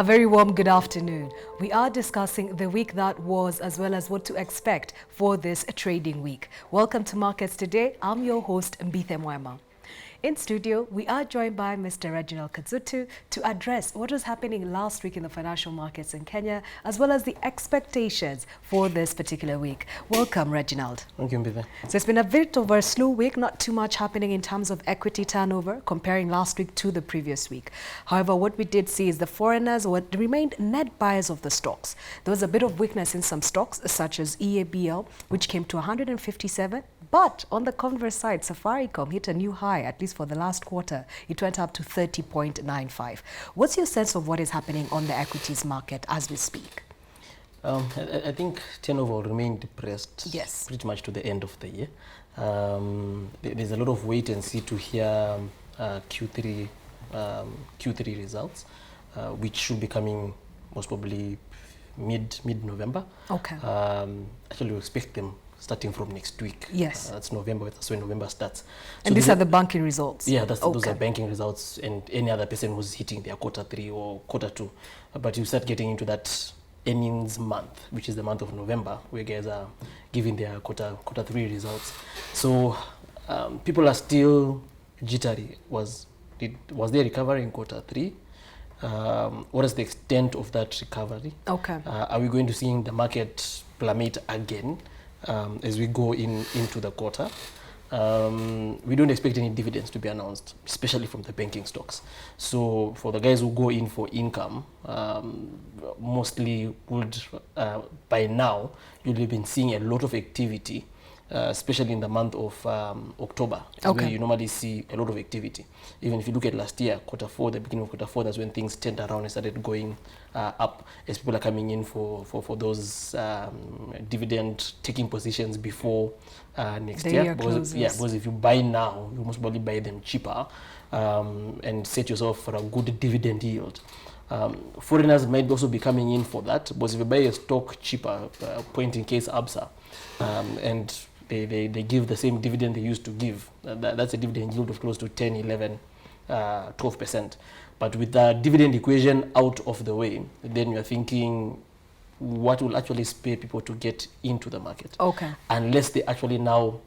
A very warm good afternoon. We are discussing the week that was as well as what to expect for this trading week. Welcome to Markets Today. I'm your host, Mbithe Mwema. In studio, we are joined by Mr. Reginald Kazutu to address what was happening last week in the financial markets in Kenya, as well as the expectations for this particular week. Welcome, Reginald. Thank you, Mbithe. So it's been a bit of a slow week, not too much happening in terms of equity turnover, comparing last week to the previous week. However, what we did see is the foreigners remained net buyers of the stocks. There was a bit of weakness in some stocks, such as EABL, which came to 157. But on the converse side, Safaricom hit a new high, at least for the last quarter. It went up to 30.95. What's your sense of what is happening on the equities market as we speak? I think turnover will remain depressed pretty much to the end of the year. There's a lot of wait and see to hear Q3 results, which should be coming most probably mid-November. Okay. Actually, we expect them starting from next week. Yes. That's November, that's when November starts. And these are the banking results? Yeah, those are banking results, and any other person who's hitting their quarter 3 or quarter 2. But you start getting into that earnings month, which is the month of November, where guys are giving their quarter 3 results. So people are still jittery. Was there recovery in quarter 3? What is the extent of that recovery? Okay. Are we going to see the market plummet again as we go into the quarter? We don't expect any dividends to be announced, especially from the banking stocks. So for the guys who go in for income, mostly would, by now, you'll have been seeing a lot of activity, especially in the month of October, where you normally see a lot of activity. Even if you look at last year, quarter 4, the beginning of quarter 4, that's when things turned around and started going up, as people are coming in for those dividend taking positions before next year. Because if you buy now, you most probably buy them cheaper and set yourself for a good dividend yield. Foreigners might also be coming in for that, because if you buy a stock cheaper, point in case ABSA, and they give the same dividend they used to give, that's a dividend yield of close to 10, 11, 12%. But with the dividend equation out of the way, then you're thinking what will actually spur people to get into the market. Okay. Unless they actually now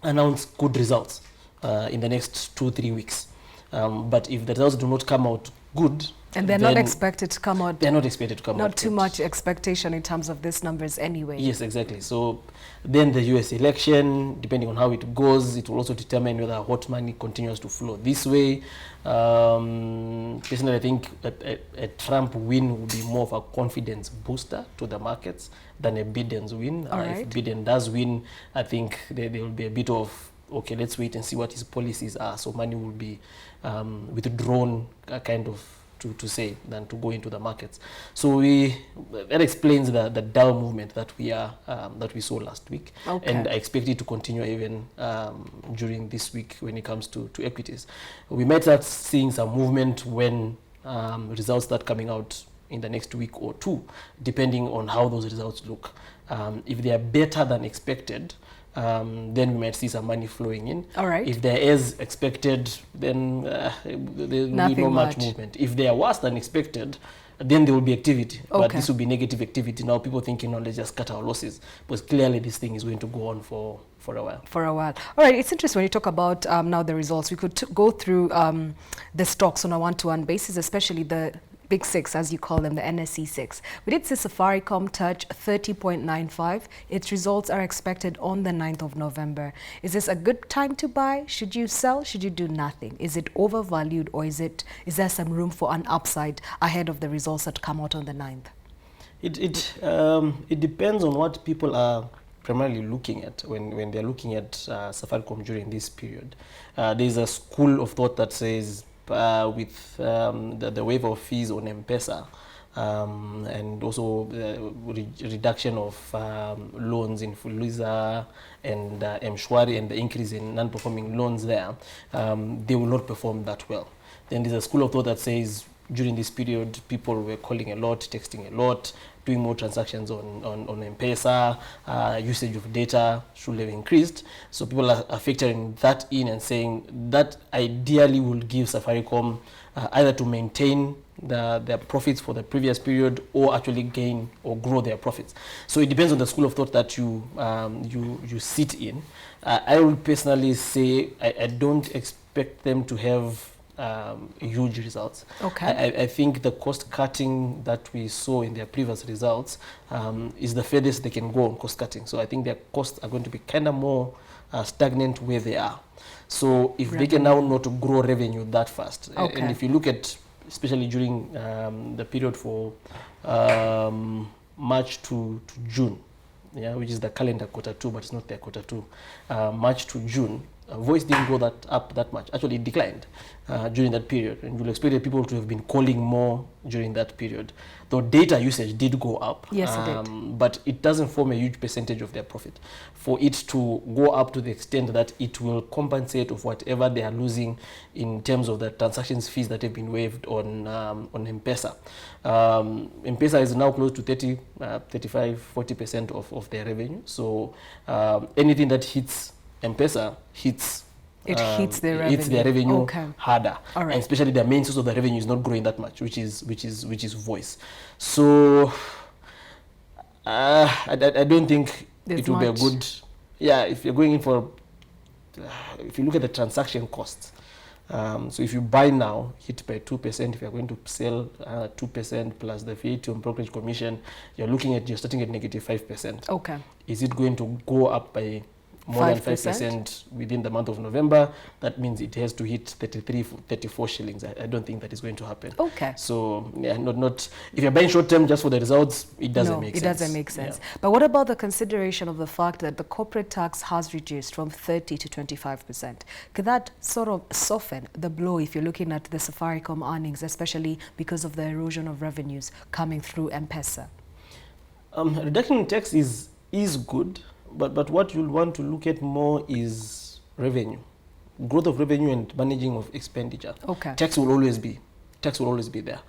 announce good results in the next 2-3 weeks. But if the results do not come out good, and they're not expected to come out. They're not expected to come out. Not too much expectation in terms of these numbers anyway. Yes, exactly. So then the US election, depending on how it goes, it will also determine whether hot money continues to flow this way. Personally, I think a Trump win would be more of a confidence booster to the markets than a Biden's win. If Biden does win, I think there will be a bit of, okay, let's wait and see what his policies are. So money will be withdrawn kind of to say than to go into the markets. So that explains the dull movement that we saw last week, and I expect it to continue even during this week when it comes to equities. We might start seeing some movement when results start coming out in the next week or 2, depending on how those results look. If they are better than expected, then we might see some money flowing in. If they're as expected, then there will be not much movement. If they are worse than expected, then there will be activity. But this will be negative activity. Now people thinking, no, let's just cut our losses. Because clearly this thing is going to go on for a while. All right, it's interesting when you talk about now the results. We could go through the stocks on a one-to-one basis, especially the Big 6, as you call them, the NSE 6. We did see Safaricom touch 30.95. Its results are expected on the 9th of November. Is this a good time to buy? Should you sell? Should you do nothing? Is it overvalued, or is there some room for an upside ahead of the results that come out on the 9th? It depends on what people are primarily looking at when they're looking at Safaricom during this period. There's a school of thought that says with the waiver of fees on M-Pesa, and also reduction of loans in Fuliza and M-Shwari, and the increase in non-performing loans there, they will not perform that well. Then there's a school of thought that says during this period, people were calling a lot, texting a lot, doing more transactions on M-Pesa, usage of data should have increased. So people are factoring that in and saying that ideally will give Safaricom either to maintain their profits for the previous period, or actually gain or grow their profits. So it depends on the school of thought that you sit in. I would personally say I don't expect them to have huge results. Okay. I think the cost cutting that we saw in their previous results is the furthest they can go on cost cutting. So I think their costs are going to be kind of more stagnant where they are. So if they can now not grow revenue that fast, and if you look at, especially during the period for March to June, yeah, which is the calendar Q2, but it's not their Q2, March to June, voice didn't go up that much. Actually, it declined during that period, and you'll expect people to have been calling more during that period. Though data usage did go up, yes, it did. But it doesn't form a huge percentage of their profit. For it to go up to the extent that it will compensate of whatever they are losing in terms of the transactions fees that have been waived on M-Pesa. M-Pesa is now close to 30, 35, 40% of their revenue. So anything that hits M-Pesa hits hits their revenue. It's their revenue harder, All right. and especially the main source of the revenue is not growing that much, which is voice. So I don't think it will be a good. Yeah, if you're going in for, if you look at the transaction costs, so if you buy now, hit by 2%. If you're going to sell 2% plus the VAT on brokerage commission, you're starting at negative 5%. Okay. Is it going to go up by more 5%? Than 5% within the month of November? That means it has to hit 33, 34 shillings. I don't think that is going to happen. Okay. So yeah, not if you're buying short term just for the results, it doesn't make sense. It doesn't make sense. Yeah. But what about the consideration of the fact that the corporate tax has reduced from 30 to 25%? Could that sort of soften the blow if you're looking at the Safaricom earnings, especially because of the erosion of revenues coming through M-Pesa? Reduction in tax is good. But what you'll want to look at more is revenue, growth of revenue and managing of expenditure. Okay. Tax will always be there.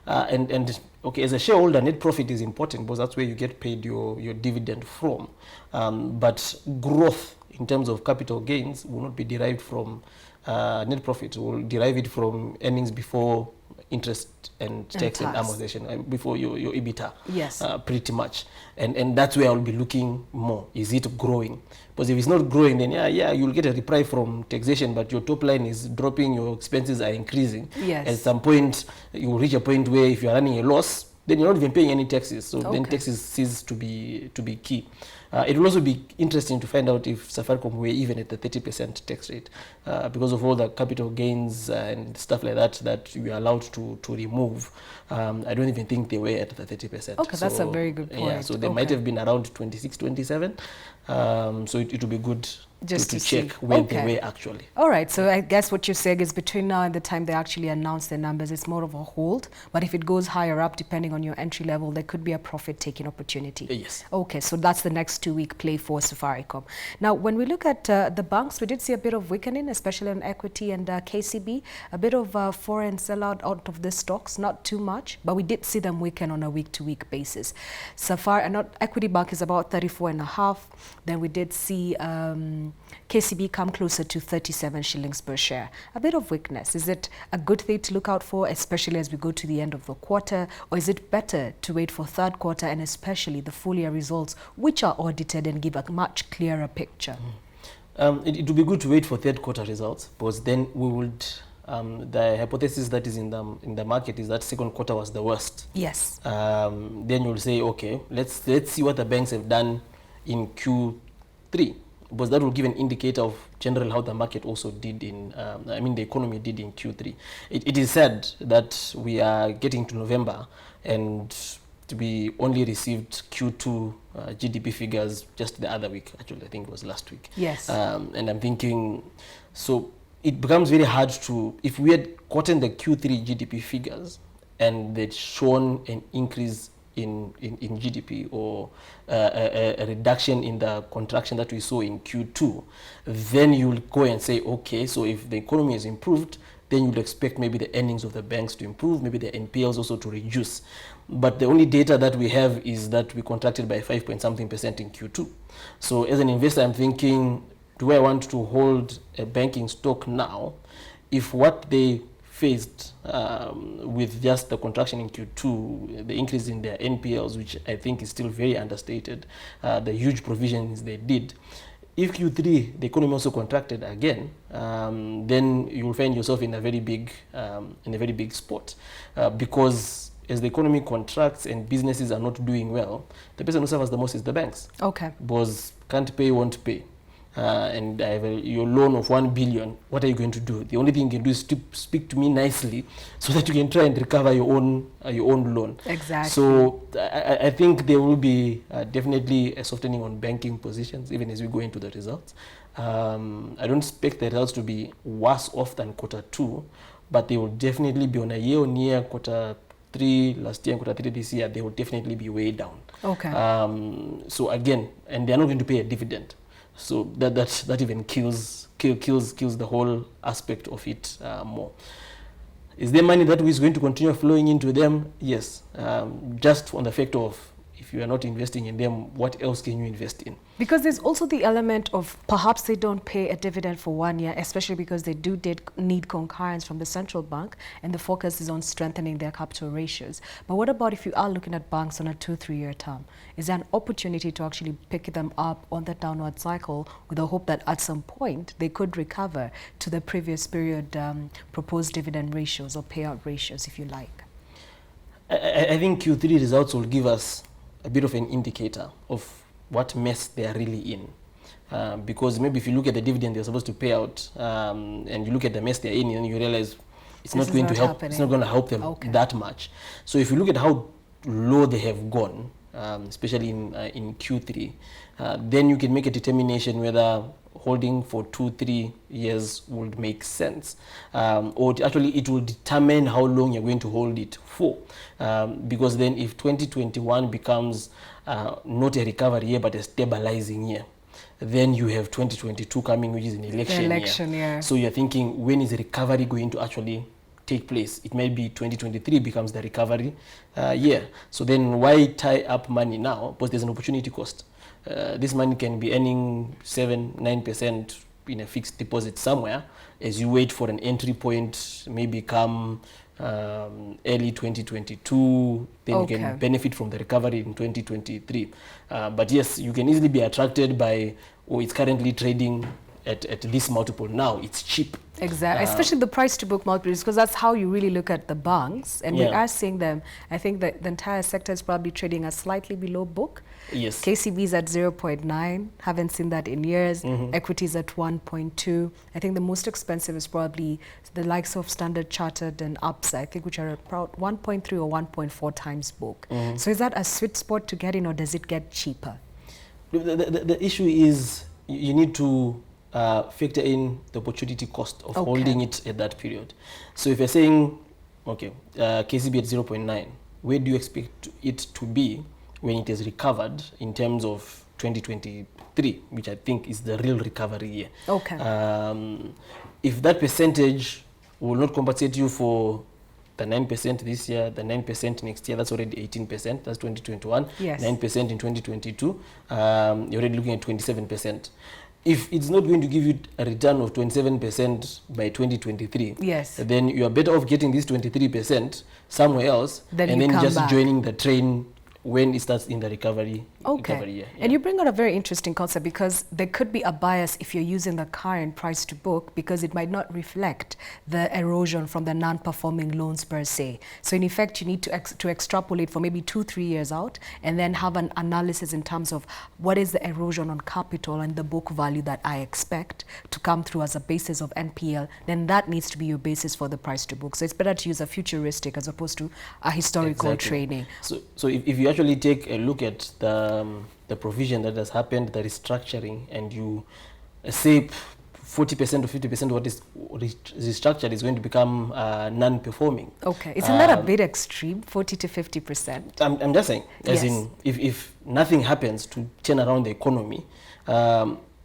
And okay, as a shareholder, net profit is important because that's where you get paid your dividend from. But growth in terms of capital gains will not be derived from net profit. We'll derive it from earnings before interest and tax and amortization, before your EBITDA. Yes. Pretty much. And that's where I'll be looking more. Is it growing? Because if it's not growing, then yeah, you'll get a reprieve from taxation, but your top line is dropping, your expenses are increasing. Yes. At some point, you'll reach a point where if you're running a loss, then you're not even paying any taxes. So then taxes cease to be key. It will also be interesting to find out if Safaricom were even at the 30% tax rate because of all the capital gains and stuff like that we are allowed to remove. I don't even think they were at the 30%. Okay, so that's a very good point. Yeah, so they might have been around 26, 27. So it will be good just to check where they were actually. All right, so I guess what you're saying is between now and the time they actually announce their numbers, it's more of a hold. But if it goes higher up, depending on your entry level, there could be a profit-taking opportunity. Yes. Okay, so that's the next 2-week play for Safaricom. Now, when we look at the banks, we did see a bit of weakening, especially on equity and KCB, a bit of foreign sellout out of the stocks, not too much, but we did see them weaken on a week-to-week basis. Equity Bank is about 34.5. Then we did see KCB come closer to 37 shillings per share. A bit of weakness. Is it a good thing to look out for, especially as we go to the end of the quarter, or is it better to wait for third quarter and especially the full year results, which are audited and give a much clearer picture? It would be good to wait for third quarter results, because then we would. The hypothesis that is in the market is that second quarter was the worst. Yes. Then you'll say, okay, let's see what the banks have done in Q3, because that will give an indicator of general how the market also did the economy did in Q3. It is said that we are getting to November and we only received Q2 GDP figures just the other week. Actually, I think it was last week. Yes. And I'm thinking, so it becomes very hard to, if we had gotten the Q3 GDP figures and they'd shown an increase in GDP or a reduction in the contraction that we saw in Q2, then you'll go and say, okay, so if the economy has improved, then you'll expect maybe the earnings of the banks to improve, maybe the NPLs also to reduce. But the only data that we have is that we contracted by 5.something% in Q2. So as an investor, I'm thinking, do I want to hold a banking stock now if what they faced with just the contraction in Q2, the increase in their NPLs, which I think is still very understated, the huge provisions they did. If Q3 the economy also contracted again, then you will find yourself in a very big spot, because as the economy contracts and businesses are not doing well, the person who suffers the most is the banks. Okay. Because can't pay, won't pay. And I have your loan of 1 billion, what are you going to do? The only thing you can do is to speak to me nicely so that you can try and recover your own loan. Exactly. So I think there will be definitely a softening on banking positions even as we go into the results. I don't expect the results to be worse off than Q2, but they will definitely be on a year-on-year Q3 last year and Q3 this year, they will definitely be way down. Okay. So again, and they're not going to pay a dividend. So that even kills the whole aspect of it more. Is there money that is going to continue flowing into them? Yes. Just on the fact of, if you are not investing in them, what else can you invest in? Because there's also the element of perhaps they don't pay a dividend for 1 year, especially because they need concurrence from the central bank, and the focus is on strengthening their capital ratios. But what about if you are looking at banks on a 2-3 year term? Is there an opportunity to actually pick them up on that downward cycle with the hope that at some point they could recover to the previous period proposed dividend ratios or payout ratios, if you like? I think Q3 results will give us a bit of an indicator of what mess they are really in. Because maybe if you look at the dividend they're supposed to pay out, and you look at the mess they're in, and you realize it's not going to help. It's not going to help them that much. So if you look at how low they have gone, especially in Q3, then you can make a determination whether holding for 2-3 years would make sense, or actually it will determine how long you're going to hold it for, because then if 2021 becomes not a recovery year but a stabilizing year, then you have 2022 coming, which is an election year. So you're thinking, when is the recovery going to actually take place? It may be 2023 becomes the recovery year. So then why tie up money now? Because there's an opportunity cost. This money can be earning 7-9% in a fixed deposit somewhere as you wait for an entry point, maybe come early 2022, then you can benefit from the recovery in 2023. But yes, you can easily be attracted by, it's currently trading at this multiple now, it's cheap. Exactly, especially the price to book multiples, because that's how you really look at the banks. And we are seeing them, I think that the entire sector is probably trading at slightly below book. Yes. KCB is at 0.9, haven't seen that in years. Equities at 1.2. I think the most expensive is probably the likes of Standard Chartered and Absa, I think, which are about 1.3 or 1.4 times book. So is that a sweet spot to get in, or does it get cheaper? The issue is you need to factor in the opportunity cost of holding it at that period. So if you're saying, okay, KCB at 0.9, where do you expect it to be when it has recovered in terms of 2023, which I think is the real recovery year? If that percentage will not compensate you for the 9% this year, the 9% next year, that's already 18%, that's 2021, 9% in 2022, you're already looking at 27%. If it's not going to give you a return of 27% by 2023, then you are better off getting this 23% somewhere else, and then just joining the train when it starts in the recovery year. And you bring out a very interesting concept, because there could be a bias if you're using the current price to book, because it might not reflect the erosion from the non-performing loans per se. So in effect, you need to extrapolate for maybe 2-3 years out, and then have an analysis in terms of what is the erosion on capital and the book value that I expect to come through as a basis of NPL. Then that needs to be your basis for the price to book. So it's better to use a futuristic as opposed to a historical trading. So if you actually take a look at the provision that has happened, the restructuring, and you say 40% or 50% of what is restructured is going to become non-performing. Isn't that a bit extreme, 40 to 50%? I'm just saying, as in, if nothing happens to turn around the economy,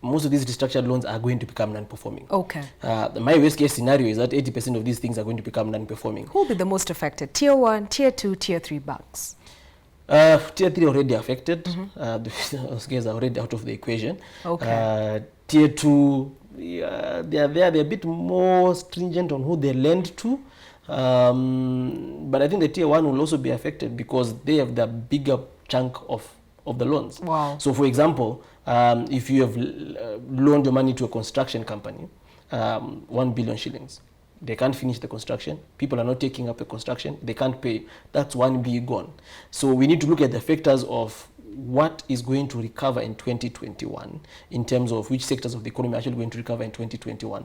most of these restructured loans are going to become non-performing. My worst case scenario is that 80% of these things are going to become non-performing. Who will be the most affected? Tier 1, Tier 2, Tier 3 banks? Tier 3 already affected. Those guys are already out of the equation. Tier 2, they're a bit more stringent on who they lend to. But I think the tier 1 will also be affected because they have the bigger chunk of the loans. Wow. So for example, if you have loaned your money to a construction company, 1 billion shillings, they can't finish the construction, people are not taking up the construction, they can't pay, that's 1 B gone. So we need to look at the factors of what is going to recover in 2021 in terms of which sectors of the economy are actually going to recover in 2021.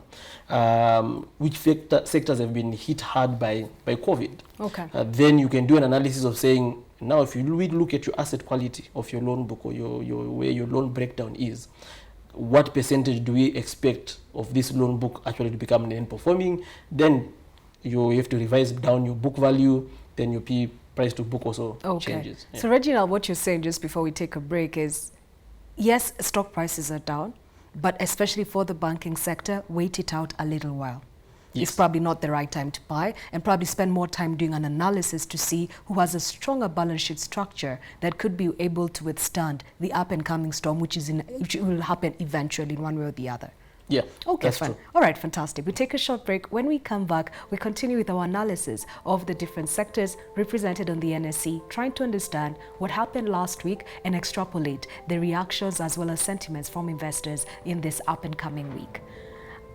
Which sectors have been hit hard by COVID. Okay. Then you can do an analysis of saying, now if you look at your asset quality of your loan book or where your loan breakdown is, what percentage do we expect of this loan book actually to become non-performing? Then you have to revise down your book value, then your P price to book also changes. So Reginald, what you're saying just before we take a break is, yes, stock prices are down, but especially for the banking sector, wait it out a little while. Yes. It's probably not the right time to buy, and probably spend more time doing an analysis to see who has a stronger balance sheet structure that could be able to withstand the up and coming storm, which will happen eventually in one way or the other. Yeah. Okay, fine. True. All right, fantastic. We take a short break. When we come back, we continue with our analysis of the different sectors represented on the NSE, trying to understand what happened last week and extrapolate the reactions as well as sentiments from investors in this up and coming week.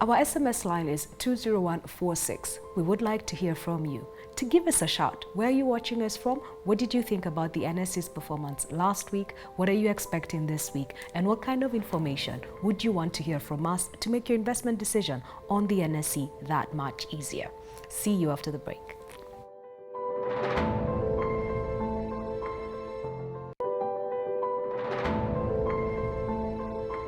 Our SMS line is 20146. We would like to hear from you. To give us a shout, where are you watching us from? What did you think about the NSE's performance last week? What are you expecting this week? And what kind of information would you want to hear from us to make your investment decision on the NSE that much easier? See you after the break.